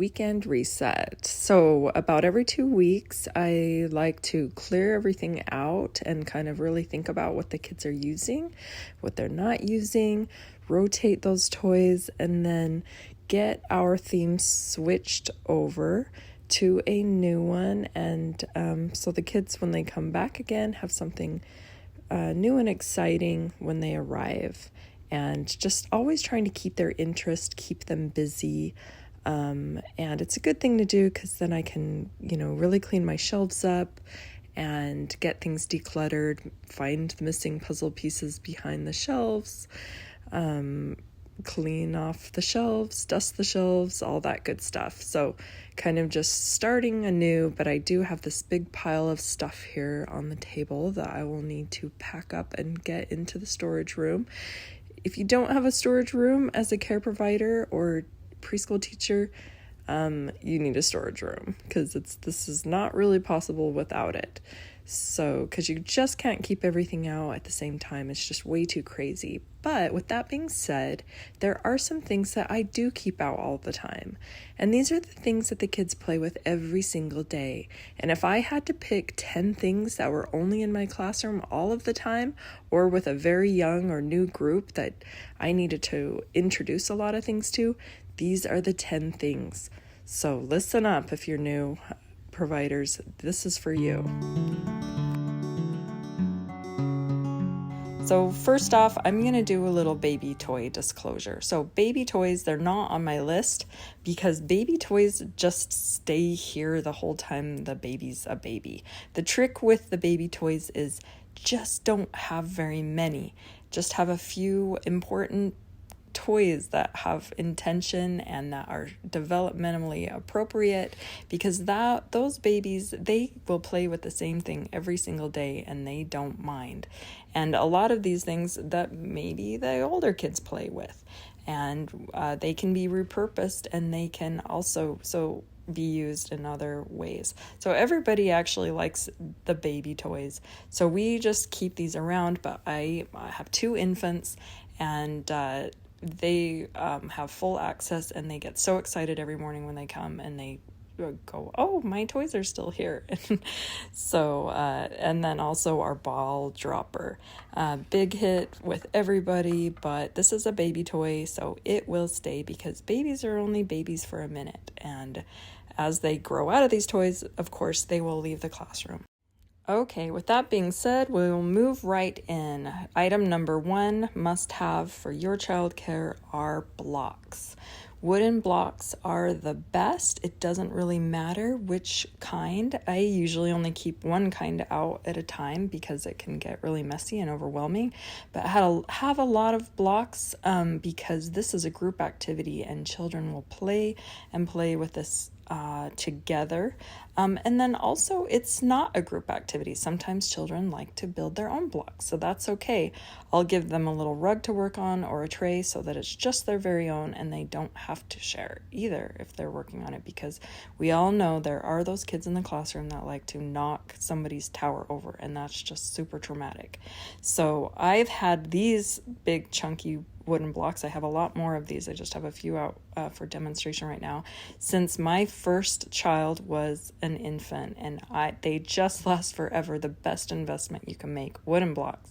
weekend reset. So about every 2 weeks, I like to clear everything out and kind of really think about what the kids are using, what they're not using, rotate those toys, and then get our theme switched over to a new one. And so the kids, when they come back again, have something new and exciting when they arrive. And just always trying to keep their interest, keep them busy. And it's a good thing to do because then I can, really clean my shelves up and get things decluttered, find the missing puzzle pieces behind the shelves, clean off the shelves, dust the shelves, all that good stuff. So kind of just starting anew, but I do have this big pile of stuff here on the table that I will need to pack up and get into the storage room. If you don't have a storage room as a care provider or preschool teacher, you need a storage room because this is not really possible without it. So, because you just can't keep everything out at the same time. It's just way too crazy. But with that being said, there are some things that I do keep out all the time. And these are the things that the kids play with every single day. And if I had to pick 10 things that were only in my classroom all of the time, or with a very young or new group that I needed to introduce a lot of things to, these are the 10 things. So listen up if you're new providers, this is for you. So first off, I'm going to do a little baby toy disclosure. So baby toys, they're not on my list because baby toys just stay here the whole time the baby's a baby. The trick with the baby toys is just don't have very many. Just have a few important toys that have intention and that are developmentally appropriate, because those babies, they will play with the same thing every single day and they don't mind. And a lot of these things that maybe the older kids play with, and they can be repurposed and they can also be used in other ways. So everybody actually likes the baby toys. So we just keep these around, but I have 2 infants and they have full access and they get so excited every morning when they come and they go, oh, my toys are still here. So, and then also our ball dropper, big hit with everybody, but this is a baby toy, so it will stay because babies are only babies for a minute. And as they grow out of these toys, of course, they will leave the classroom. Okay, with that being said, we'll move right in. Item number 1 must have for your childcare are blocks. Wooden blocks are the best. It doesn't really matter which kind. I usually only keep one kind out at a time because it can get really messy and overwhelming. But have a lot of blocks because this is a group activity and children will play with this together. And then also it's not a group activity. Sometimes children like to build their own blocks, so that's okay. I'll give them a little rug to work on or a tray so that it's just their very own and they don't have to share either if they're working on it, because we all know there are those kids in the classroom that like to knock somebody's tower over, and that's just super traumatic. So I've had these big chunky wooden blocks. I have a lot more of these. I just have a few out for demonstration right now. Since my first child was an infant, and they just last forever. The best investment you can make, wooden blocks.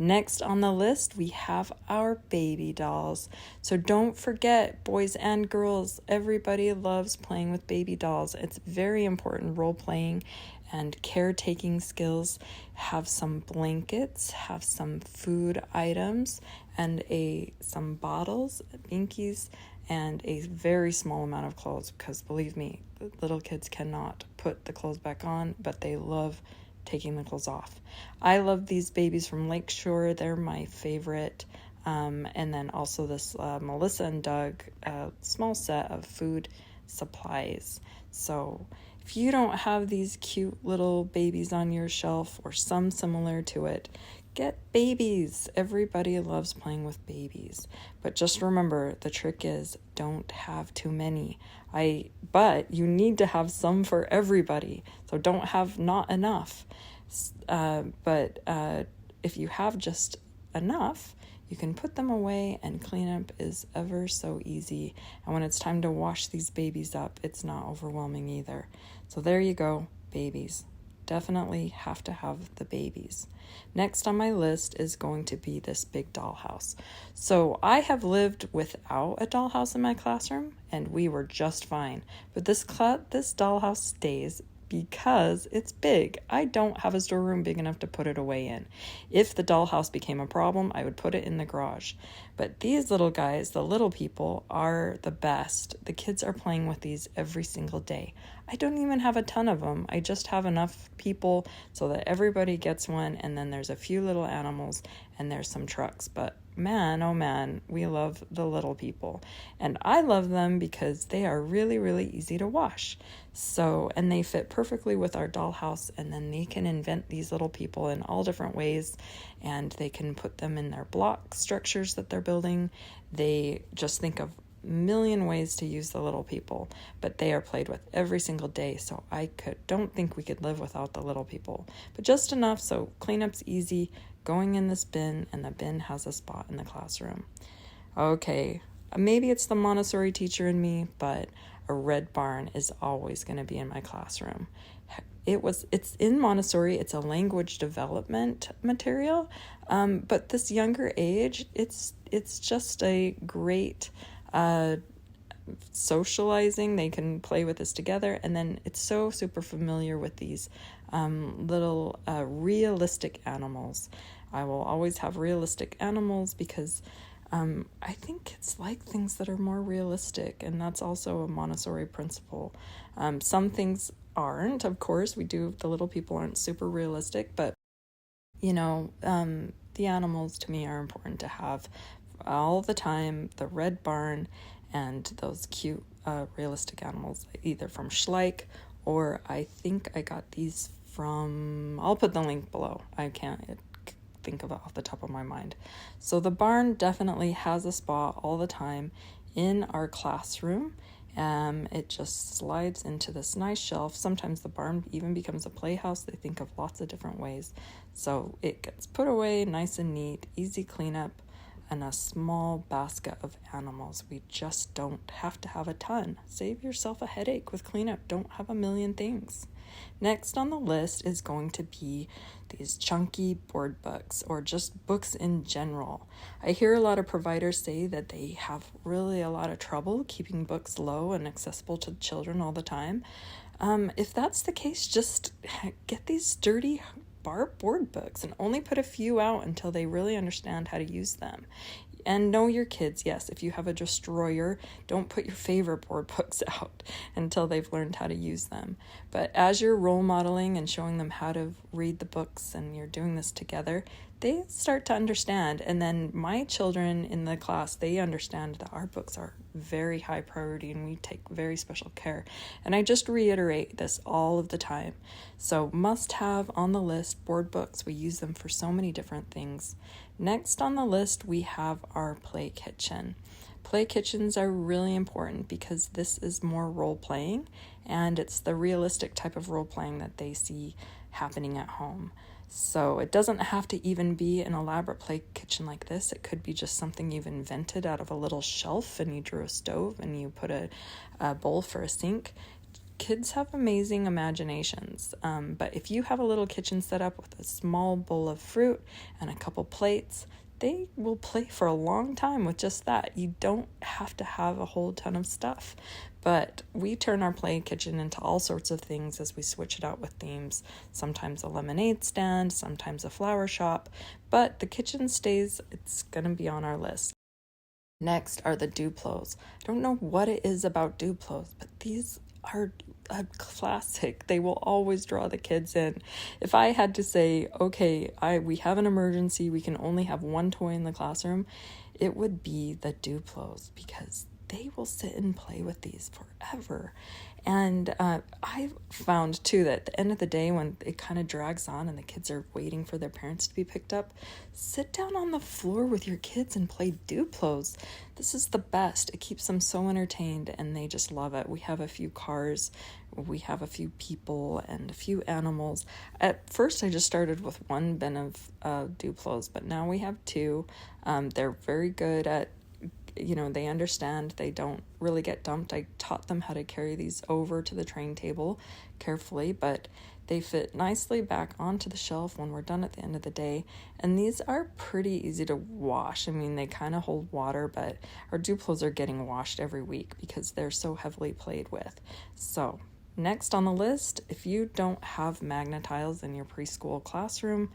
Next on the list, we have our baby dolls. So don't forget, boys and girls, everybody loves playing with baby dolls. It's very important role playing and caretaking skills. Have some blankets, have some food items, and some bottles, binkies, and a very small amount of clothes, because believe me, little kids cannot put the clothes back on, but they love taking the clothes off. I love these babies from Lakeshore. They're my favorite. And then also this Melissa and Doug small set of food supplies. So if you don't have these cute little babies on your shelf or some similar to it, get babies. Everybody loves playing with babies. But just remember, the trick is don't have too many. But you need to have some for everybody. So don't have not enough. But if you have just enough, You can put them away, and cleanup is ever so easy. And when it's time to wash these babies up, it's not overwhelming either. So there you go, babies. Definitely have to have the babies. Next on my list is going to be this big dollhouse. So I have lived without a dollhouse in my classroom, and we were just fine. But this dollhouse stays because it's big. I don't have a storeroom big enough to put it away in. If the dollhouse became a problem, I would put it in the garage. But these little guys, the little people, are the best. The kids are playing with these every single day. I don't even have a ton of them. I just have enough people so that everybody gets one, and then there's a few little animals and there's some trucks. But man, oh man, we love the little people. And I love them because they are really, really easy to wash. So, and they fit perfectly with our dollhouse, and then they can invent these little people in all different ways, and they can put them in their block structures that they're building. They just think of million ways to use the little people, but they are played with every single day, so I don't think we could live without the little people, but just enough so cleanup's easy, going in this bin, and the bin has a spot in the classroom. Okay, maybe it's the Montessori teacher in me, but a red barn is always going to be in my classroom. It's in Montessori, it's a language development material, but this younger age, it's just a great socializing. They can play with this together, and then it's so super familiar with these little realistic animals. I will always have realistic animals because I think kids like things that are more realistic, and that's also a Montessori principle. Some things aren't, of course. The little people aren't super realistic, but the animals to me are important to have all the time. The red barn and those cute realistic animals, either from Schleich, or I think I got these from, I'll put the link below. I can't think of it off the top of my mind. So the barn definitely has a spot all the time in our classroom. It just slides into this nice shelf. Sometimes the barn even becomes a playhouse. They think of lots of different ways. So it gets put away nice and neat, easy cleanup, and a small basket of animals. We just don't have to have a ton. Save yourself a headache with cleanup. Don't have a million things. Next on the list is going to be these chunky board books, or just books in general. I hear a lot of providers say that they have really a lot of trouble keeping books low and accessible to children all the time. If that's the case, just get these sturdy board books and only put a few out until they really understand how to use them. And know your kids. Yes, if you have a destroyer, don't put your favorite board books out until they've learned how to use them. But as you're role modeling and showing them how to read the books, and you're doing this together, they start to understand. And then my children in the class, they understand that our books are very high priority and we take very special care. And I just reiterate this all of the time. So must have on the list, board books. We use them for so many different things. Next on the list, we have our play kitchen. Play kitchens are really important because this is more role playing, and it's the realistic type of role playing that they see happening at home. So it doesn't have to even be an elaborate play kitchen like this. It could be just something you've invented out of a little shelf, and you drew a stove and you put a bowl for a sink. Kids have amazing imaginations, but if you have a little kitchen set up with a small bowl of fruit and a couple plates, they will play for a long time with just that. You don't have to have a whole ton of stuff, but we turn our play kitchen into all sorts of things as we switch it out with themes. Sometimes a lemonade stand, sometimes a flower shop, but the kitchen stays. It's going to be on our list. Next are the Duplos. I don't know what it is about Duplos, but these are a classic. They will always draw the kids in. If I had to say, okay, we have an emergency, we can only have one toy in the classroom, it would be the Duplos, because they will sit and play with these forever. And I've found too that at the end of the day, when it kind of drags on and the kids are waiting for their parents to be picked up, sit down on the floor with your kids and play Duplos. This is the best. It keeps them so entertained and they just love it. We have a few cars, we have a few people, and a few animals. At first I just started with one bin of Duplos, but now we have two. They're very good at, they understand, they don't really get dumped. I taught them how to carry these over to the train table carefully, but they fit nicely back onto the shelf when we're done at the end of the day. And these are pretty easy to wash. I mean, they kind of hold water, but our Duplos are getting washed every week because they're so heavily played with. So next on the list, if you don't have Magna-Tiles in your preschool classroom,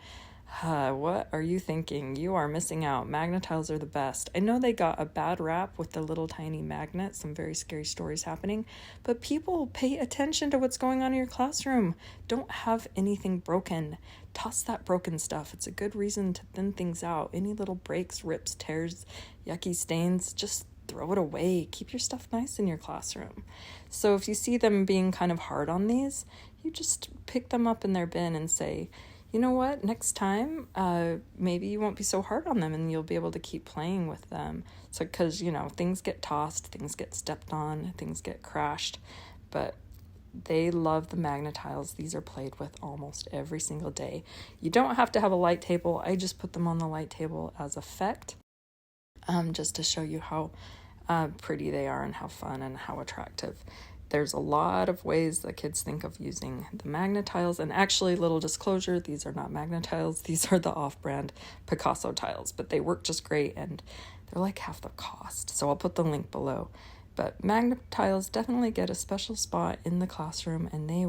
what are you thinking? You are missing out. Magna-Tiles are the best. I know they got a bad rap with the little tiny magnets, some very scary stories happening, but people, pay attention to what's going on in your classroom. Don't have anything broken. Toss that broken stuff. It's a good reason to thin things out. Any little breaks, rips, tears, yucky stains, just throw it away. Keep your stuff nice in your classroom. So if you see them being kind of hard on these, you just pick them up in their bin and say, you know what, next time, maybe you won't be so hard on them and you'll be able to keep playing with them. So, because, things get tossed, things get stepped on, things get crashed, but they love the Magna-Tiles. These are played with almost every single day. You don't have to have a light table. I just put them on the light table as effect, just to show you how pretty they are and how fun and how attractive. There's a lot of ways that kids think of using the Magna-Tiles, and actually, little disclosure, these are not Magna-Tiles, these are the off-brand Picasso tiles, but they work just great and they're like half the cost, so I'll put the link below. But Magna-Tiles definitely get a special spot in the classroom, and they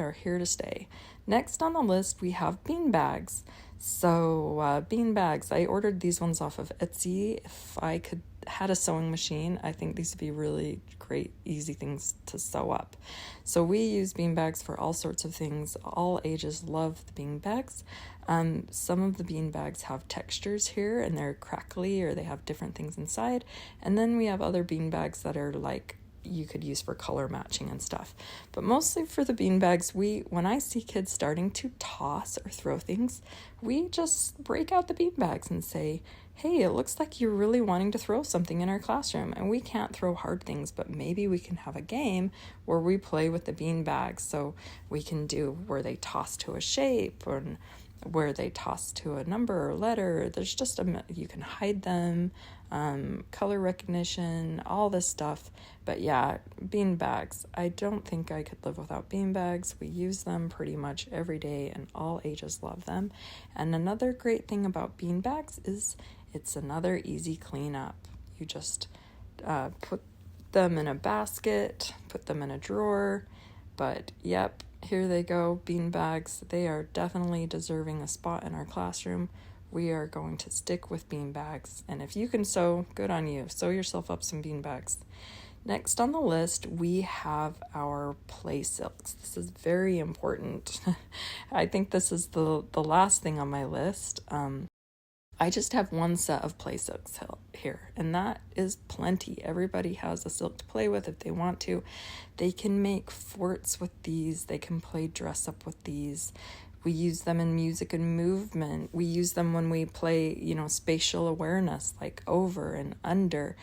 are here to stay. Next on the list, we have bean bags. So bean bags, I ordered these ones off of Etsy. If I had a sewing machine, I think these would be really great, easy things to sew up. So we use bean bags for all sorts of things. All ages love the bean bags. Some of the bean bags have textures here and they're crackly, or they have different things inside. And then we have other bean bags that are like you could use for color matching and stuff. But mostly for the bean bags, when I see kids starting to toss or throw things, we just break out the bean bags and say, hey, it looks like you're really wanting to throw something in our classroom, and we can't throw hard things, but maybe we can have a game where we play with the bean bags. So we can do where they toss to a shape, or where they toss to a number or letter. There's just you can hide them, color recognition, all this stuff. But yeah, bean bags. I don't think I could live without bean bags. We use them pretty much every day and all ages love them. And another great thing about bean bags is it's another easy cleanup. You just put them in a basket, put them in a drawer. But yep, here they go, bean bags. They are definitely deserving a spot in our classroom. We are going to stick with bean bags. And if you can sew, good on you. Sew yourself up some bean bags. Next on the list, we have our play silks. This is very important. I think this is the last thing on my list. I just have one set of play silks here, and that is plenty. Everybody has a silk to play with if they want to. They can make forts with these. They can play dress up with these. We use them in music and movement. We use them when we play, spatial awareness, like over and under.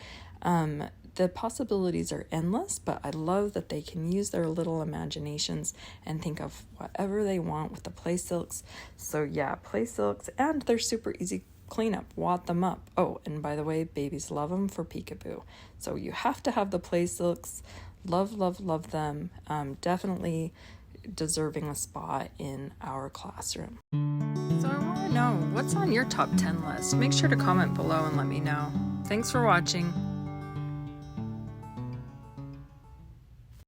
The possibilities are endless, but I love that they can use their little imaginations and think of whatever they want with the play silks. So yeah, play silks, and they're super easy cleanup. Wad them up. Oh, and by the way, babies love them for peekaboo. So you have to have the play silks. Love, love, love them. Definitely deserving a spot in our classroom. So I want to know, what's on your top 10 list? Make sure to comment below and let me know. Thanks for watching.